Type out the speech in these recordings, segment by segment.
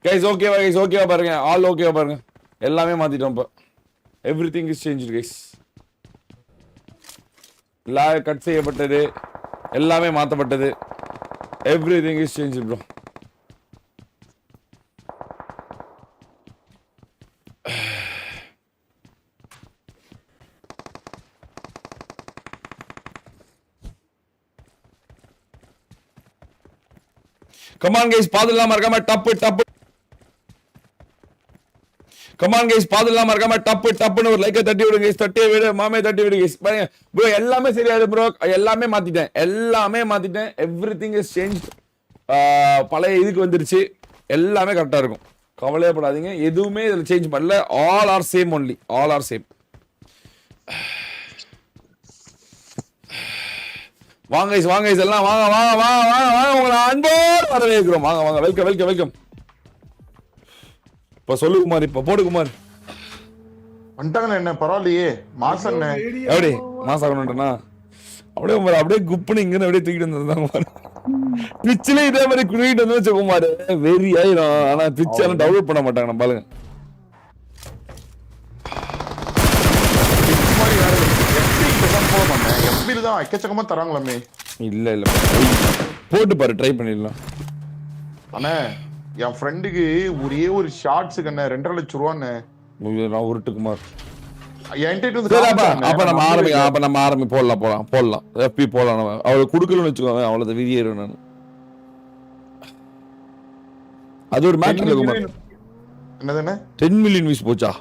Guys ஓகேவா guys ஓகேவா பாருங்க ஆல் ஓகேவா பாருங்க எல்லாமே மாத்திட்டோம் இப்போ everything is change guys lock cut செய்யப்பட்டது எல்லாமே மாற்றப்பட்டது everything is change bro come on guys பாதுலாம் மறக்காம டப்பு கமான் கைஸ் பாதுலாம் மறக்காம டப்புன்னு ஒரு லைக்கை தட்டி விடுங்க கைஸ் தட்டி விடு மாமே தட்டி விடு கைஸ் ப்ரோ எல்லாமே சரியாது ப்ரோ எல்லாமே மாத்திட்டேன் எவ்ரிதிங் இஸ் சேஞ்ச் பழைய இதுக்கு வந்துருச்சு எல்லாமே கரெக்டா இருக்கும் கவலையே படாதீங்க எதுவுமே இதுல சேஞ்ச் பண்ணல all R same only all R same வாங்க கைஸ் எல்லாம் வாங்க உங்களை அன்போடு வரவேற்கிறோம் வாங்க வெல்கம் இப்ப சொல்லு குமார் இப்ப போடு குமார் வந்துட்டாங்கண்ணே என்ன பரவாயில்லையே மாசம் எப்படி மாசம் ஆகணும்னா அப்படியே குப்புன்னு இங்கன்னு அப்படியே தூக்கிட்டு வந்திருந்தாங்க குமார் பிச்சிலே இதே மாதிரி குடிக்கிட்டு வந்து வச்ச குமார் வெறி ஆயிரும் ஆனா பிச் எல்லாம் டவுன்லோட் பண்ண மாட்டாங்க நம்ம பாருங்க தான் எக்கச்சக்கமா தராங்களாமே இல்ல போட்டு பாரு ட்ரை பண்ணிடலாம் அண்ணே என் ஃப்ரெண்டுக்கு ஒரே ஒரு ஷார்ட்ஸுக்கு என்ன 2.5 லட்சம் ரூபான்னு நான் உருட்டு குமார் அப்ப நம்ம ஆரம்பி போடலாம் எப்பி போடலாம் அவளுக்கு கொடுக்கலன்னு வச்சுக்கோங்க அவ்வளவு விதியேறும் நான் அது ஒரு மேட்ச் இல்ல குமார் என்னதானே 10 மில்லியன் வியூஸ் போச்சா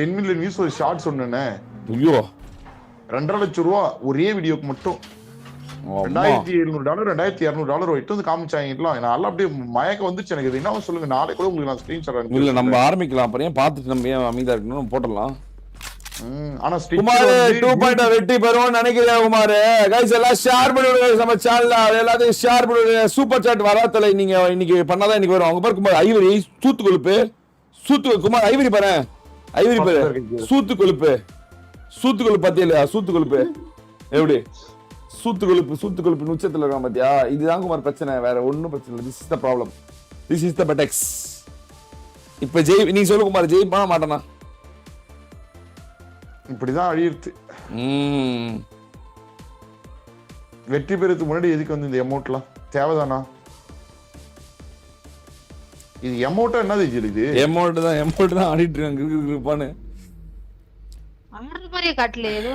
10 மில்லியன் வியூஸ் ஒரு ஷார்ட்ஸ் ஒண்ணுண்ணே ஐயோ 2.5 லட்சம் ரூபா ஒரே வீடியோக்கு மட்டும் $2,700 $2,200 வைட்டு வந்து காமிச்சாங்கலாம் நான் அப்படியே மயக்கம் வந்துச்சு எனக்கு என்ன சொல்லுங்க நாளை கூட உங்களுக்கு நான் ஸ்கிரீன்ஷாட் இல்ல நம்ம ஆரம்பிக்கலாம் அப்புறம் பார்த்துட்டு நம்ம ஏன் அமைதியா இருக்கணும் போடலாம் ஆனா குமார் 2.0 வெட்டி பெறுவோம் நினைக்கிறேன் குமார் கைஸ் எல்லாம் ஷேர் பண்ணிவிடுங்க நம்ம சேனல்ல எல்லாத்தையும் ஷேர் பண்ணிவிடுங்க சூப்பர் சாட் வராதல நீங்க இன்னைக்கு பண்ணாதான் இன்னைக்கு வரும் அவங்க பாரு குமார் ஐவரி சூத்து கொழுப்பு குமார் ஐவரி பாரு சூத்து கொழுப்பு பாத்தியா சூத்து கொழுப்பு எப்படி சூத்து கொழுப்பு உச்சத்துல இருக்கான் பாத்தியா இதுதான் குமார் பிரச்சனை வேற ஒன்னும் பிரச்சனை இல்லை this is the problem this is the பெட்டெக்ஸ் இப்ப நீ சொல்லு குமார் ஜெயிப்பா மாட்டானா இப்படிதான் அழியுது வெற்றி பெறதுக்கு முன்னாடி எதுக்கு வந்து இந்த எமௌண்ட்லாம் தேவைதானா இது எமௌண்ட் என்னது இது எமௌண்ட் தான் ஆடிட்டு இருக்காங்க இருப்பானு மாதிரி காட்டல ஏதோ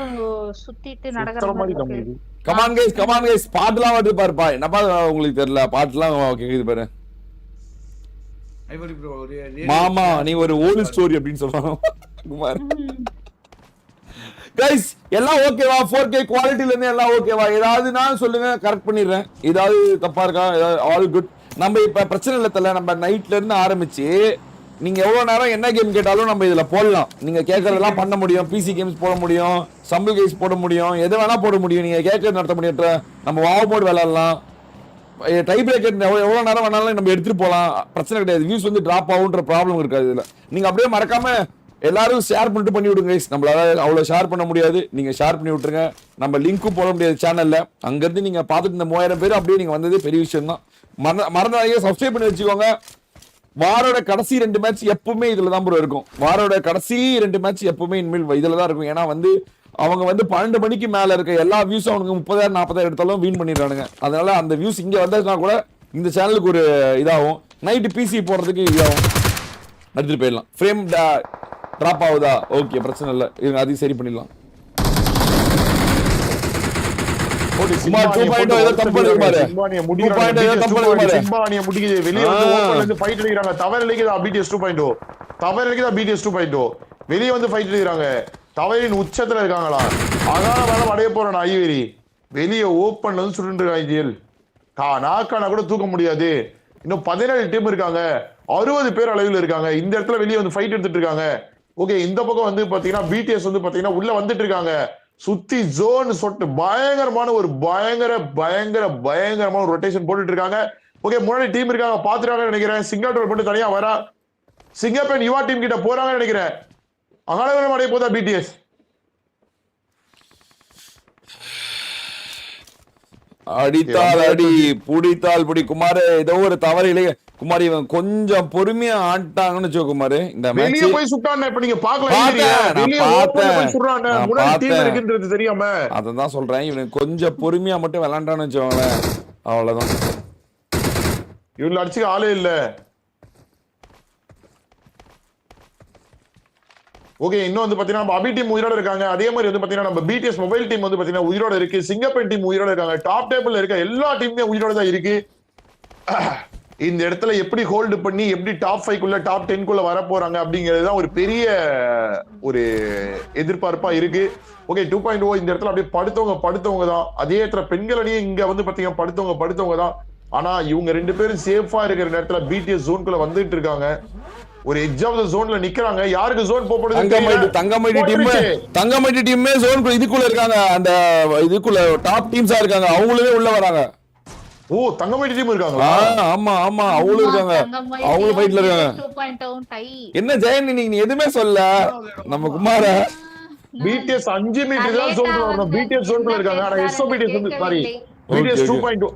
சுத்திட்டு நடக்கிற மாதிரி கமான் கைஸ் பாட்டுலாம் வந்து பாருப்பா என்னப்பா உங்களுக்கு தெரியல பாட்டுலாம் கேக்குது பாரு மாமா நீ ஒரு ஓல்ட் ஸ்டோரி அப்படின்னு சொல்றாங்க குமார் கைஸ் எல்லாம் ஓகேவா 4K குவாலிட்டில இருந்து எல்லாம் ஓகேவா ஏதாவது நான் சொல்லுங்க கரெக்ட் பண்ணிடுறேன் ஏதாவது தப்பா இருக்கா ஏதாவது ஆல் குட் நம்ம இப்ப பிரச்சனை இல்ல தல நம்ம நைட்ல இருந்து ஆரம்பிச்சு நீங்க எவ்வளவு நேரம் என்ன கேம் கேட்டாலும் நம்ம இதுல போடலாம் நீங்க கேட்கறதெல்லாம் பண்ண முடியும் பிசி கேம்ஸ் போட முடியும் சம்பிள் கேம்ஸ் போட முடியும் எது வேணா போட முடியும் நீங்க கேட்கறது நடத்த முடியும் நம்ம வாவ் மோட் விளையாடலாம் டை பிரேக்கர் எவ்வளவு நேரம் வேணாலும் நம்ம எடுத்துட்டு போகலாம் பிரச்சனை கிடையாது வியூஸ் வந்து டிராப் ஆகுன்ற ப்ராப்ளம் இருக்காது இதுல நீங்க அப்படியே மறக்காம எல்லாரும் ஷேர் பண்ணிட்டு பண்ணி விடுங்க நம்மளால அவ்வளவு ஷேர் பண்ண முடியாது நீங்க ஷேர் பண்ணி விட்டுருங்க நம்ம லிங்க்கும் போட முடியாது சேனல்ல அங்கிருந்து நீங்க பார்த்துட்டு இந்த 3000 பேர் அப்படியே நீங்க வந்தது பெரிய விஷயம் தான் மறந்தாங்க சப்ஸ்கிரைப் பண்ணி வச்சுக்கோங்க வாரோட கடைசி 2 மேட்ச் எப்பவுமே இதுல தான் ப்ரோ இருக்கும் வாரோட கடைசி 2 மேட்ச் எப்பவுமே இனிமேல் இதுல தான் இருக்கும் ஏன்னா வந்து அவங்க வந்து 12 மணிக்கு மேல இருக்க எல்லா வியூஸும் அவனுக்கு 30,000 40,000 எடுத்தாலும் வீன் பண்ணிடுறானுங்க அதனால அந்த வியூஸ் இங்க வந்ததுனா கூட இந்த சேனலுக்கு ஒரு இதாகும் நைட்டு பிசி போடுறதுக்கு இதாகும் எடுத்துட்டு போயிடலாம் ஃப்ரேம் டிராப் ஆகுதா ஓகே பிரச்சனை இல்லை இருங்க அதையும் சரி பண்ணிடலாம் குமார் 2.0 ஏதோ தப்பு பண்ணிருப்பாரு வெளியே வந்து ஓபன்ல இருந்து ஃபைட் அடிக்குறாங்க தவறு இலக்கிதா BTS 2.0 வெளியே வந்து ஃபைட் அடிக்குறாங்க தவறின் உச்சத்துல இருக்காங்களா அதான வேலை அடைய போறான் ஐவேரி வெளியே ஓபன்ல இருந்து சுட்டுட்டு இருக்காங்க ஜிஎல் நாக்கான கூட தூக்க முடியாது இன்னும் 17 டீம் இருக்காங்க 60 பேர் அளவில் இருக்காங்க இந்த இடத்துல வெளியே வந்து ஃபைட் எடுத்துட்டு இருக்காங்க ஓகே இந்த பக்கம் வந்து பாத்தீங்கன்னா BTS வந்து பாத்தீங்கன்னா உள்ள வந்துட்டு இருக்காங்க சுத்தி ஜோன் சொட்டு பயங்கரமான ஒரு பயங்கரமான ரொட்டேஷன் போட்டுட்டு இருக்காங்க ஓகே முன்னாடி டீம் இருக்காங்க பாத்துறாங்கன்னு நினைக்கிறேன் சிங்கப்பூர் மட்டும் தனியா வரா சிங்கப்பூர் யுவா டீம் கிட்ட போறாங்கன்னு நினைக்கிறேன் அகாலவரம் அடைய போதா BTS அடித்தால் அடி புடித்தால் புடி குமார். ஏதோ ஒரு தவறிலே குமார் இவன் கொஞ்சம் பொறுமையா ஆட்டாங்கன்னு வச்சுக்கோ குமார். இந்த வெளிய மேட்ச் போய் சுட்டானே. இப்ப நீங்க பாக்கல தெரியாம அதான் சொல்றேன். இவனுக்கு கொஞ்சம் பொறுமையா மட்டும் விளையாண்டான்னு வச்சுக்கோங்களேன், அவ்வளவுதான். இவனுக்கு அடிச்சுக்க ஆளே இல்ல. ஓகே, இன்னும் வந்து பாத்தீங்கன்னா நம்ம அபி டீம் உயிரோட இருக்காங்க. அதே மாதிரி வந்து பாத்தீங்கன்னா நம்ம பிடிஎஸ் மொபைல் டீம் வந்து பாத்தீங்கன்னா உயிரோட இருக்கு. சிங்கப்பெண் டீம் உயிரோட இருக்காங்க. டாப் டேபிள்ல இருக்க எல்லா டீமுமே உயிரோட தான் இருக்கு. இந்த இடத்துல எப்படி ஹோல்டு பண்ணி எப்படி டாப் 5 குள்ள டாப் 10 குள்ள வர போறாங்க அப்படிங்கிறது தான் ஒரு பெரிய ஒரு எதிர்பார்ப்பா இருக்கு. ஓகே, 2.0 இந்த இடத்துல அப்படியே படுத்தவங்க தான். அதே இடத்துல பெண்கள் அணியும் இங்க வந்து பாத்தீங்கன்னா படுத்தவங்க தான். ஆனா இவங்க 2 பேரும் சேஃபா இருக்கிற நேரத்துல பிடிஎஸ் ஜோன்குள்ள வந்துட்டு இருக்காங்க. ஒரு எட்ஜ் ஆஃப் தி ஜோன்ல நிக்கறாங்க. யாருக்கு ஜோன் போடுறது? தங்கமடி டீம்மே ஜோன் இதுக்குள்ள இருக்காங்க. அந்த இதுக்குள்ள டாப் டீம்ஸா இருக்காங்க. அவங்களே உள்ள வராங்க. ஓ, தங்கமடி டீம் இருக்காங்களா? ஆமா அவங்களும் இருக்காங்க. அவங்களும் ஃபைட்ல இருக்காங்க. 2.0 டை. என்ன ஜெயன் நீங்க எதுவுமே சொல்ல நம்ம குமார. பிடிஎஸ் 5 மீட்டர் தான் ஜோன்ல வரணும். பிடிஎஸ் ஜோன்ல இருக்காங்க. ஆனா எஸ்ஓபிடிஎஸ் வந்து சாரி பிடிஎஸ் 2.0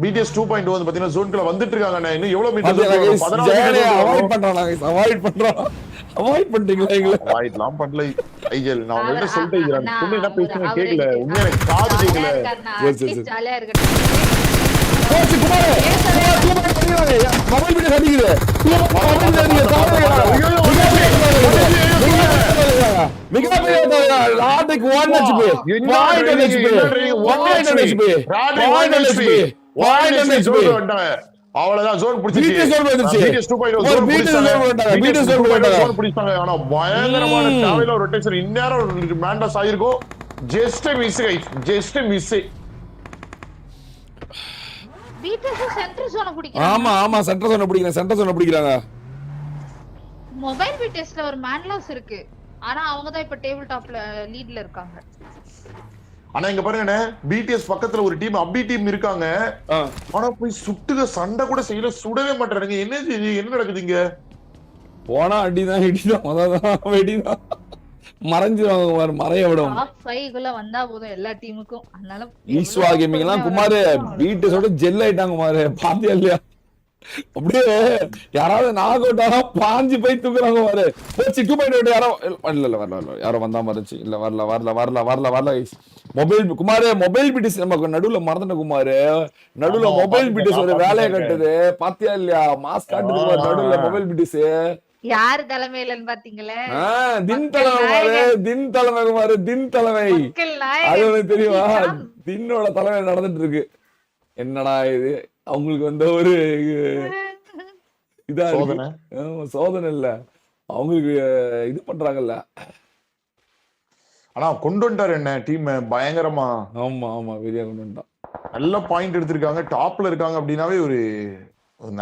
பிடிஎஸ் 2.0 வந்து பாத்தீங்கன்னா ஜோன்குள்ள வந்துட்டு இருக்காங்க. இன்னும் எவ்வளவு மீட்டர்? 14 அவாய்ட் பண்றீங்களா? அவாய்ட்லாம் பண்ணல ஐஜல். நான் உங்கள்ட்ட சொல்லிட்டேன். சும்மா என்ன பேசுறீங்க கேக்கல. உண்மையா எனக்கு காது கேக்கல. சரி ஜாலியா இருக்கட்டும். கோச் குமார் மொபைல் வீடியோ அடிக்குது. அவ்வளவுதான் ஜோன் பிடிச்சிருச்சு. ஆனா பயங்கரமான தேவையில ஒரு ரொட்டேஷன் இந்நேரம் மேண்டஸ் ஆயிருக்கும். Just miss. பிடிஎஸ் சென்டர் ஜோன் பிடிக்கிறாங்க. ஆமா சென்டர் ஜோன் பிடிக்கிறாங்க. மொபைல் பிடிஎஸ்ல ஒரு மேன்லாஸ் இருக்கு. ஆனா அவங்க தான் இப்ப டேபிள் டாப்ல லீட்ல இருக்காங்க. ஆனா இங்க பாருங்க, பிடிஎஸ் பக்கத்துல ஒரு டீம் அபி டீம் இருக்காங்க. ஆனா போய் சுட்டுக சண்டை கூட செய்யல, சுடவே மாட்டாங்க. என்ன நடக்குதுங்க? போனா அடிதான் வெடிதான் மறைஞ்சிருவாங்க. மறைய விடும். டாப் 5 குள்ள வந்தா போதும் எல்லா டீமுக்கும். அதனால ஈஸ்வா கேமிங் எல்லாம் குமார் பிடிஎஸோட ஜெல் ஆயிட்டாங்க குமார். பாத்தியா இல்லையா? அப்படியே யாராவது நாக் அவுட் ஆனா பாஞ்சு போய் தூக்குறாங்க பாரு. 2.0 யாரோ வந்தா மறைச்சு இல்ல வரல. மொபைல் குமார் மொபைல் பிடிஎஸ் நமக்கு நடுவுல மறந்துட்ட குமார். நடுவுல மொபைல் பிடிஎஸ் ஒரு வேலையை கட்டுது. பாத்தியா இல்லையா? மாஸ்க் காட்டுது நடுவுல மொபைல் பிடிஎஸ். யாரு தலைமையிலன்னு பாத்தீங்களே? தின் தலைமை குமார். அது உனக்கு தெரியுமா? தின்னோட தலைமை நடந்துட்டு இருக்கு. என்னடா இது? அவங்களுக்கு வந்த ஒரு இதா சோதனை இல்ல, அவங்களுக்கு இது பண்றாங்கல்ல. ஆனா கொண்டு வந்துட்டாரு என்ன டீம் பயங்கரமா. ஆமா வெறியா கொண்டு வந்துட்டான். நல்ல பாயிண்ட் எடுத்திருக்காங்க. டாப்ல இருக்காங்க அப்படின்னாவே ஒரு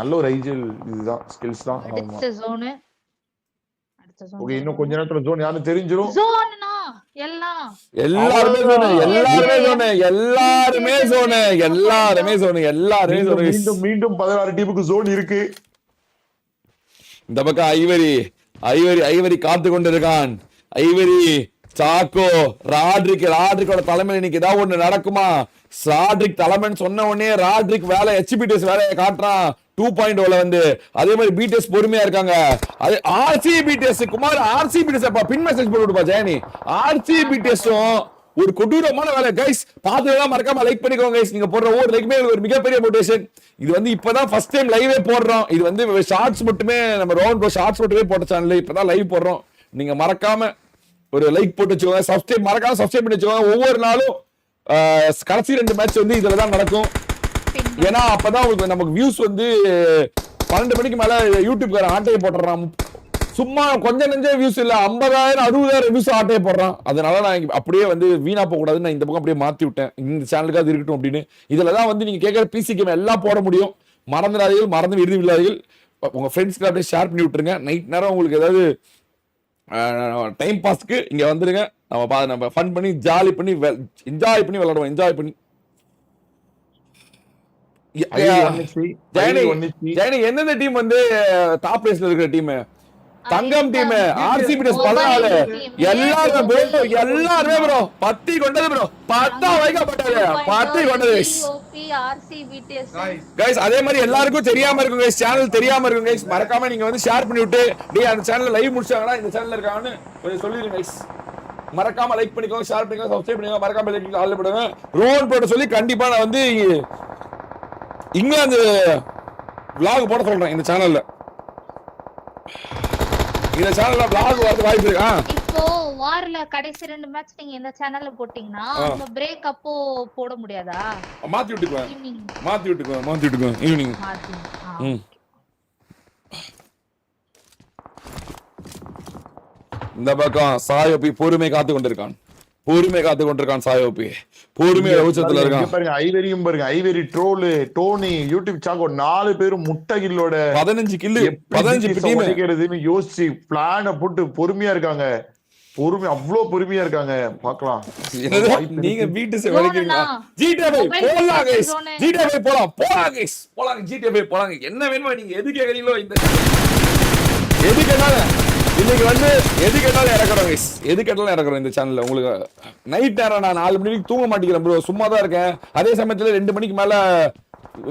நல்ல ஒரு ஐஜிஎல் இதுதான், ஸ்கில்ஸ் தான். அடுத்த ஜோன். ஓகே, இன்னும் கொஞ்ச நேரத்துல ஜோன் யாரும் தெரிஞ்சிரும். மீண்டும் 16 டீமுக்கு ஜோன் இருக்கு. இந்த பக்கம் ஐவரி காத்து கொண்டிருக்கான். ஐவரி சாக்கோ ராட்ரிக்கோட தலைமையில் இன்னைக்கு ஏதாவது ஒண்ணு நடக்குமா? ராட்ரிக் தலைமைன்னு சொன்ன உடனே ராட்ரிக் வேலை ஹெச்பிடிஎஸ் வேலையை காட்டுறான் 2.0 வந்து. அதே மாதிரி பிடிஎஸ் பொறுமையா இருக்காங்க. அது ஆர்சிபிடிஎஸ் குமார். ஆர்சிபிடிஎஸ் பின் மெசேஜ் போட்டுப்பா ஜெயனி. ஆர்சிபிடிஎஸும் ஒரு கொடூரமான வேலை கைஸ். பாத்துலாம் மறக்காம லைக் பண்ணிக்கோங்க கைஸ். நீங்க போடுற ஒவ்வொரு லைக்குமே ஒரு மிகப்பெரிய மோட்டிவேஷன். இது வந்து இப்பதான் ஃபர்ஸ்ட் டைம் லைவே போடுறோம். இது வந்து ஷார்ட்ஸ் மட்டுமே, நம்ம ரோஹன் ப்ரோ ஷார்ட்ஸ் மட்டுமே போட்ட சேனல் இப்பதான் லைவ் போடுறோம். நீங்க மறக்காம ஒரு லைக் போட்டு வச்சுக்கோங்க. மறக்காம சப்ஸ்கிரைப் பண்ணி வச்சுக்கோங்க. ஒவ்வொரு நாளும் கடைசி 2 மேட்ச் வந்து இதுலதான் நடக்கும். ஏன்னா அப்பதான் உங்களுக்கு நமக்கு வியூஸ் வந்து 12 மணிக்கு மேல யூடியூப் ஆட்டையை போட்டுறான். சும்மா கொஞ்சம் நெஞ்ச வியூஸ் இல்ல, 50,000 60,000 வியூஸ் ஆட்டையை போடுறான். அதனால நான் அப்படியே வந்து வீணா போக கூடாது, நான் இந்த பக்கம் அப்படியே மாத்தி விட்டேன். இந்த சேனலுக்கு அது இருக்கட்டும் அப்படின்னு. இதுலதான் வந்து நீங்க கேட்கற பிசி கேம் எல்லாம் போட முடியும். மறந்துடாதீர்கள், மறந்து விருது இல்லாதீர்கள். உங்க ஃப்ரெண்ட்ஸ்க்கு அப்படியே ஷேர் பண்ணி விட்டுருங்க. நைட் நேரம் உங்களுக்கு ஏதாவது டைம் பாஸ்க்கு இங்க வந்துருங்க. நம்ம ஃபன் பண்ணி ஜாலி பண்ணி என்ஜாய் பண்ணி விளையாடுவோம். என்ஜாய் பண்ணி எந்தெந்த டீம் வந்து டாப் பிளேஸ்ல இருக்கிற டீம்? தங்கம் டீம் ஆர்சிபி டீம் 14 எல்லாருமே ப்ரோ பத்தி கொண்டது ப்ரோ பத்தா வைக்கப்பட்டது பத்தி கொண்டது கைஸ் அதே மாதிரி எல்லாருக்கும் தெரியாம இருக்கும் கைஸ் சேனல் தெரியாம இருக்கும் கைஸ் மறக்காம நீங்க வந்து ஷேர் பண்ணி விட்டு டேய் அந்த சேனல்ல லைவ் முடிச்சாங்கனா இந்த சேனல்ல இருக்காங்கன்னு கொஞ்சம் சொல்லிருங்க கைஸ் மறக்காம லைக் பண்ணிக்கோங்க ஷேர் பண்ணிக்கோங்க சப்ஸ்கிரைப் பண்ணிக்கோங்க மறக்காம பெல் ஐகான் ஆல்ல போடுங்க ரோன் போட சொல்லி கண்டிப்பா நான் வந்து இங்கிலாந்து vlog போட சொல்றேன் இந்த சேனல்ல இந்த சேனல்ல vlog வரது வாய்ப்பு இருக்கு இப்போ வார்ல கடைசி 2 மேட்ச் நீங்க இந்த சேனல்ல போட்டீங்கன்னா அந்த பிரேக் அப்போ போட முடியாதா மாத்தி விட்டுக்கோ ஈவினிங் இந்த பக்கம் சாயோபி பொறுமை காத்து கொண்டிருக்கான் சாயோபி பொறுமையோட உச்சத்துல இருக்கான் பாருங்க ஐவரியும் பாருங்க Ivory troll Tony YouTube Chacko 4 பேரும் முட்டை கில்லோட 15 கில்லு 15 டீம் அடிக்கிறதுன்னு யோசிச்சு பிளான போட்டு பொறுமையா இருக்காங்க அவ்வளவு பொறுமையா இருக்காங்க பார்க்கலாம் நீங்க வீட்டு சேவை வலிக்கிறீங்களா ஜிடிஏ போலாம் गाइस ஜிடிஏ போலாம் गाइस போலாம் ஜிடிஏ போலாம் என்ன வேணுமோ நீங்க எது கேக்குறீங்களோ இந்த எது கேட்டாலும் இன்னைக்கு வந்து எது கேட்டாலும் இறக்குறோம் गाइस எது கேட்டாலும் இறக்குறோம் இந்த சேனல்ல உங்களுக்கு நைட் நேரம் நான் 4 மணிக்கு தூங்க மாட்டேங்கிறேன் ப்ரோ சும்மா தான் இருக்கேன் அதே சமயத்துல 2 மணிக்கு மேல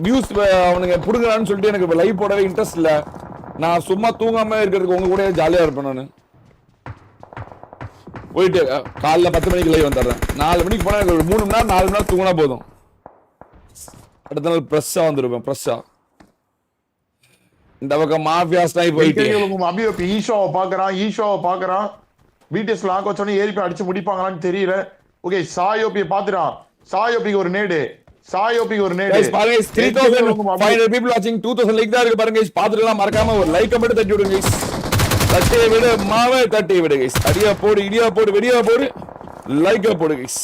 வியூஸ் அவனுங்க புடுங்கறான்னு சொல்லிட்டு எனக்கு லைவ் போடவே இன்ட்ரஸ்ட் இல்ல நான் சும்மா தூங்காம இருக்கிறதுக்கு உங்க கூட ஜாலியா இருப்பேன் நான் போயிட்டு காலைல 10 மணிக்கு லைவ் வந்துடுறேன் 4 மணிக்கு போனா எனக்கு 3 மணி நேரம் 4 மணி நேரம் தூங்கினா போதும் அடுத்த நாள் ஃப்ரெஷ்ஷா வந்துருப்பேன் ஃப்ரெஷ்ஷா இந்த பக்கம் மாஃபியா ஸ்னைப் போயிட்டு அபியோபி ஈஷோவை பாக்குறான் பிடிஎஸ் லாக் வச்சோன்னே ஏறி போய் அடிச்சு முடிப்பாங்களான்னு தெரியல ஓகே சாயோபியை பாத்துறான் சாயோபிக்கு ஒரு நேடு गाइस பாருங்க 3500 people watching 2000 லைக் தான் இருக்கு பாருங்க गाइस பாத்துக்கலாம் மறக்காம ஒரு லைக் மட்டும் தட்டி விடுங்க गाइस தட்டி விடு மாவே தட்டி விடு गाइस அடியா போடு இடியா போடு வெடியா போடு லைக் போடு गाइस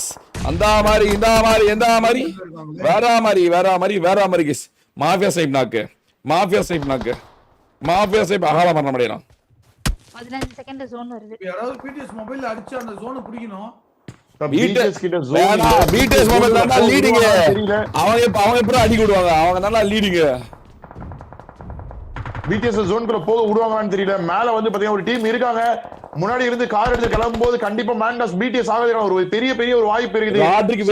அந்த மாதிரி இந்த மாதிரி வேற மாதிரி गाइस மாஃபியா ஸ்னைப் அகால மரணம் அடையலாம் 15 செகண்ட் ஜோன் வருது யாராவது பிடிஎஸ் மொபைல்ல அடிச்சு அந்த ஜோனை பிடிக்கணும் பிடிஎஸ் மொபைல் நல்லா லீடிங் அவங்க எப்பறம் அடி விடுவாங்க அவங்க நல்லா லீடிங் பிடிஎஸ் ஜோன்குள்ள போக விடுவாங்களான்னு தெரியல மேல வந்து பாத்தீங்கன்னா ஒரு டீம் இருக்காங்க முன்னாடி இருந்து கார் எடுத்து கிளம்பும்போது கண்டிப்பா மேண்டாஸ் பிடிஎஸ் ஆகுதுக்கான ஒரு பெரிய ஒரு வாய்ப்பு இருக்குது ராத்திரிக்கு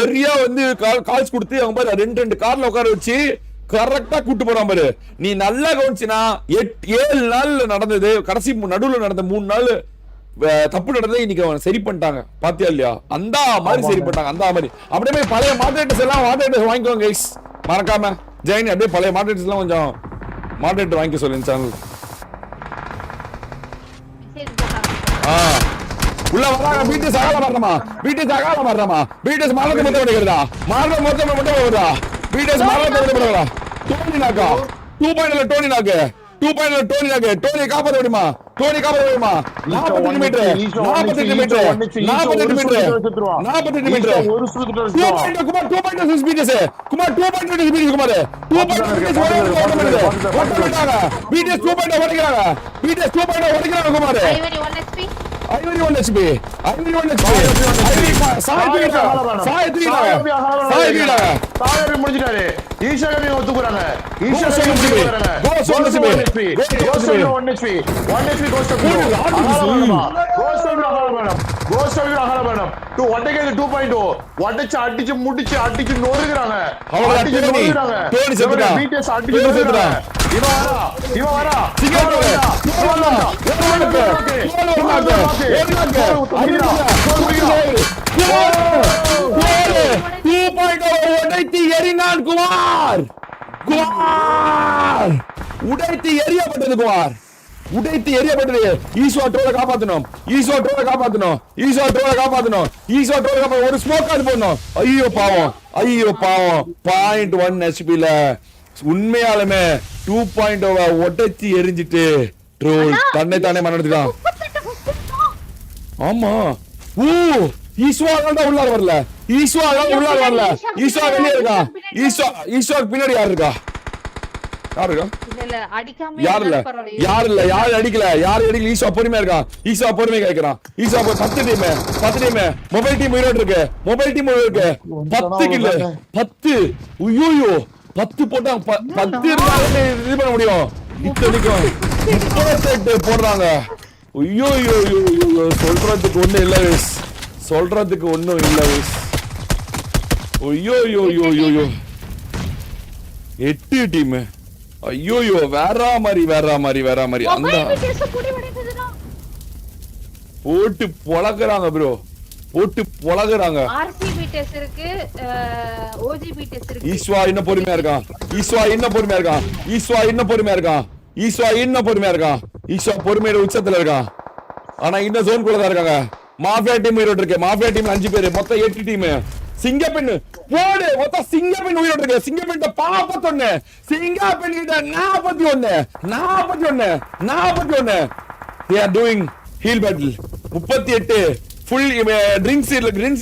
வெறியா வந்து கால்ஸ் கொடுத்து அவங்க பாரு 2 கார்ல உட்கார வச்சு கரெக்டா கூட்டு போறான் பாரு நீ நல்லா கவனிச்சினா 7 நாள் நடந்தது கடைசி நடுவுல நடந்த 3 நாள் தப்பு நடந்ததை இன்னைக்கு அவன் சரி பண்ணிட்டாங்க பாத்தியா இல்லையா அந்த மாதிரி சரி பண்ணிட்டாங்க அந்த மாதிரி அப்படியே பழைய மாடரேட்டர்ஸ் எல்லாம் வாங்கிக்கோங்க கைஸ் மறக்காம ஜெயின் அப்படியே பழைய மாடரேட்டர்ஸ் எல்லாம் கொஞ்சம் மாடரேட்டர் வாங்கிக்க சொல்லுங்க சேனல் உள்ள வராங்க பிடிஎஸ் அகால மாறமா பிடிஎஸ் மாறத மொத்தம் பண்ணிக்கிறதா மொத்தம் வருதா பிடிஎஸ் மாறத மொத்தம் பண்ணுறா டோனி நாக்கா 2.0 டோனி காப்பாத்த முடியுமா 48 மீட்டர் 48 மீட்டர் ஒரு சுத்துற குமார் 2.6 மீட்டர்ஸ் குமார் 2.6 மீட்டர்ஸ் குமார் 2.6 பிடிஎஸ் 2.0 உடைக்கிறாங்க குமார் ஐவரி 1 HP சாயபி முடிஞ்சிட்டாரு ஈஷாகமி ஒத்துக்குறாங்க உடைச்சு அடிச்சு முடிச்சு அடிச்சு நொறுக்குறாங்க இவன் வரா உடைத்து எறினான் குமார் உடைத்து எரியப்பட்டது ஈஸ்வா ட்ரோல காப்பாத்தணும் ஒரு ஸ்மோக் அது போடணும் ஐயோ பாவம் 0.1 HP உண்மையாலுமே 2.0 உடைச்சு எரிஞ்சிட்டு ட்ரோல் தானே மறந்துட்டான் ஆமா ஈஸ்வா தான் உள்ளார வரல ஈஸ்வா வெளியே இருக்கா ஈஸ்வா பின்னாடி யார் இருக்கா யாரு அடிக்கல ஈஸ்வா பொறுமையா இருக்கான் ஈஸ்வா பொறுமையா கேட்கிறான் ஈஸ்வா 10 டீம் மொபைல் டீம் இருக்கு 10 கில்ல 10 ஐயோ 10 போட்டா 10 இருந்தாலே இது பண்ண முடியும் இத்தனைக்கும் 38 போடுறாங்க. ஐயோ ஐயோ ஐயோ ஐயோ, சொல்றதுக்கு ஒண்ணும் இல்ல guys. சொல்றதுக்கு ஒண்ணும் இல்ல guys. ஐயோ ஐயோ ஐயோ ஐயோ 8 டீம். ஐயோ ஐயோ வேற மாதிரி அந்த மொபைல் விட்டேஸ் புடி வடிக்குதுடா. போட்டு பொளக்குறாங்க ப்ரோ, போட்டு பொளக்குறாங்க. ஆர்சி விட்டேஸ் இருக்கு, ஓஜி விட்டேஸ் இருக்கு. ஈஸ்வா இன்னும் பொறுமையா இருக்கான். ஈஸ்வா இன்னும் பொறுமையா இருக்கான். ஈஸ்வா இன்னும் பொறுமையா இருக்கான். ஈஸ்வா இன்னும் பொறுமையா இருக்கான். ஈஸ்வா பொறுமையோட உச்சத்துல இருக்கான். ஆனா இன்னும் ஜோன் குள்ள தான் இருக்காங்க. மாஃபியா டீம் உயிரோட இருக்கு. மாஃபியா டீம்ல 5 பேர், மொத்தம் 8 டீம். சிங்கப்பெண் போடு, மொத்தம் சிங்கப்பெண் உயிரோட இருக்கு. சிங்கப்பெண் 41, சிங்கப்பெண் கிட்ட 41. they are doing heal battle. 38 full drinks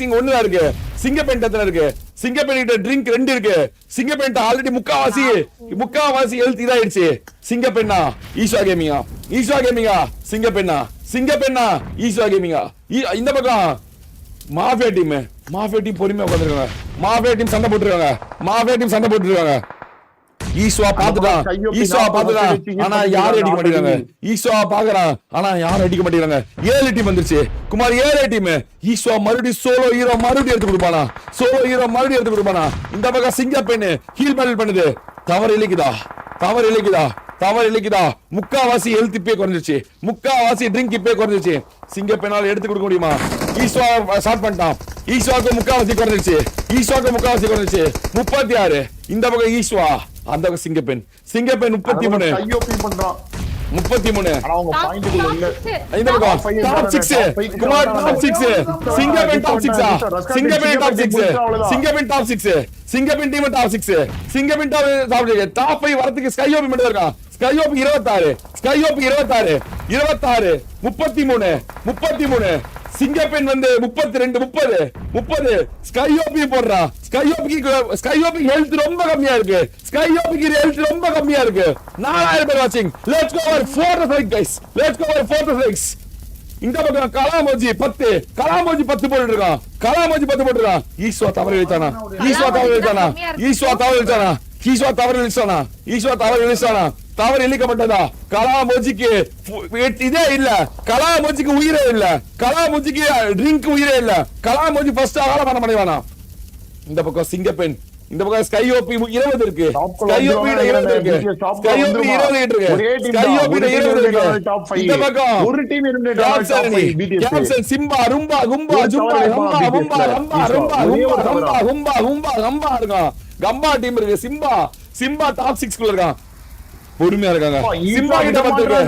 இங்க ஒண்ணு தான் இருக்கு. சிங்கப்பெண் எத்தனை இருக்கு? சிங்கப்பெண் கிட்ட ட்ரிங்க் 2 இருக்கு. சிங்கப்பெண் ஆல்ரெடி முக்காவாசி ஹெல்த் இதாயிடுச்சு. சிங்கப்பெண்ணா ஈஸ்வா கேமிங்கா சிங்கப்பெண்ணா ஈஸ்வா கேமிங்கா. இந்த பக்கம் மாஃபியா டீம் பொறுமையா உட்கார்ந்திருக்காங்க. மாஃபியா டீம் சண்டை போட்டுருக்காங்க. ஈஸ்வா பாத்துட்டான். ஆனா யாரும் அடிக்க மாட்டேங்கிறாங்க. ஈஸ்வா பாக்குறான், ஆனா யாரும் அடிக்க மாட்டேங்கிறாங்க. 7 டீம் வந்துருச்சு குமார், 7 டீம். ஈஸ்வா மறுபடியும் சோலோ ஹீரோ மறுபடியும் எடுத்து கொடுப்பானா. இந்த பக்கம் சிங்கப்பெண் ஹீல் பேட்டில் பண்ணுது. தவறு இழைக்குதா. முக்காவாசி ஹெல்த் இப்பே குறைஞ்சிருச்சு. முக்காவாசி ட்ரிங்க் இப்பே குறைஞ்சிருச்சு. சிங்கப்பெண்ணால எடுத்து கொடுக்க முடியுமா? ஈஸ்வா ஸ்டார்ட் பண்ணிட்டான். ஈஸ்வாக்கு முக்காவாசி குறைஞ்சிருச்சு. 36. இந்த பக்கம் ஈஸ்வா, அந்த பக்கம் சிங்கப்பெண் 33. ஆனா அவங்க பாயிண்ட்க்குள்ள இல்ல. இந்த பக்கம் top 6 Kumar, top 6 Singappenn top 6. Singappenn team top 6. Singappenn top 5 வரதுக்கு ஸ்கையோபி மட்டும் இருக்கான். ஸ்கையோபி 26. 33. சிங்கப்பெண் வந்து 32. ஸ்கையோபி போடுறான். ஸ்கையோபி ஹெல்த் ரொம்ப கம்மியா இருக்கு. 4000 பேர் வாட்சிங். Let's go for 4th strike guys. இந்த பக்கம் கலாமோஜி 10 போட்டுட்டு இருக்கான். ஈஸ்வா தவறு இழுத்தானா. தவறு இழிக்கப்பட்டதா? கலாமோஜிக்கு இதே இல்ல. கலாமோஜிக்கு உயிரே இல்ல. கலாமோஜிக்கு ட்ரிங்க் உயிரே இல்ல. கலாமோஜி ஃபர்ஸ்ட் ஆள பண்ண முடியானா. இந்த பக்கம் சிங்கப்பெண், இந்த பக்கம் ஸ்கையோபி 20 இருக்கு. ஸ்கையோபி 20 இருக்கு. இந்த பக்கம் ஒரு டீம் கேப்சன் சிம்பா ரும்பா இருக்கான். கம்பா டீம் இருக்கு. சிம்பா டாப் 6 குள்ள இருக்கான். பொறுமையா இருக்காங்க. சிம்பா கிட்ட 10 இருக்கு.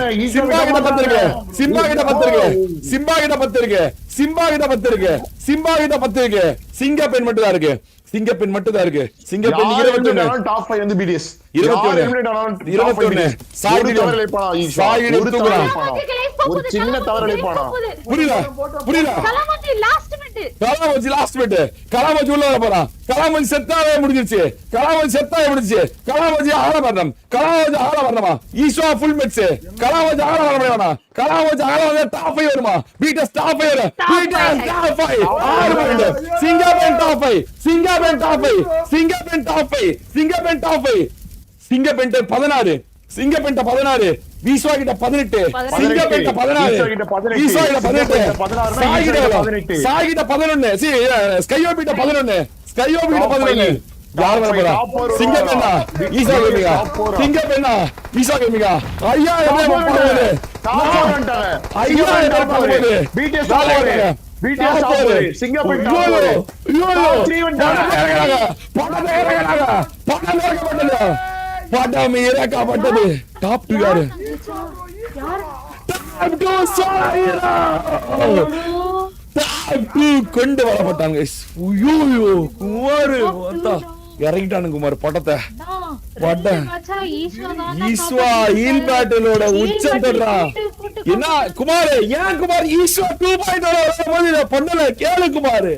சிங்கப்பெண் மட்டும் தான் இருக்கு. சிங்கப்பெண் 21. டாப் 5 வந்து பிடிஎஸ் 21. ஒரு சின்ன தவறு இழைப்பானா. புரியல. கலாமோஜி லாஸ்ட் மினிட். கலாமோஜி உள்ள வர போறான். கலாமோஜி செத்தாவே முடிஞ்சிருச்சு. கலாமோஜி ஆள வரணுமா? ஈஸ்வா ஃபுல் மேட்ச். கலாமோஜி ஆள வர முடியாதா? டாப் 5 வருமா? பீட்டஸ் டாப் 5. சிங்கப்பெண் டாப் 5. சிங்கப்பெண் 16. ஈஸ்வா கிட்ட 18. சிங்கப்பெண் 16. சாகிட்ட 11. ஸ்கையோபி 11. யார் வர போறா? சிங்கப்பெண்ணா ஈஸ்வா கேமிங்கா. ஐயா என்ன போகுது? படம் இறக்கப்பட்டது. டாப் 2 யாரு? கொண்டு வரப்பட்டாங்க. குமார் இறங்கிட்டானு குமார் படத்தை. ஈஸ்வா ஹீல் பேட்டிலோட உச்சம் தொடுறான். என்ன குமார்? ஏன் குமார் ஈஸ்வா 2.0 பண்ணல? கேளு குமார்.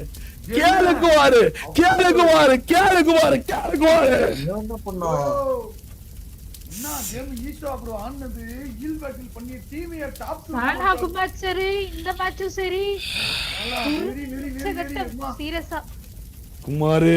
என்ன கேம் ஈஸ்வா ப்ரோ ஆனது ஹீல் பேட்டில் பண்ணி டீமைய டாப் 2 சானாக்கு மேட்ச் சரி, இந்த மேட்சும் சரி. சீரியஸா குமார்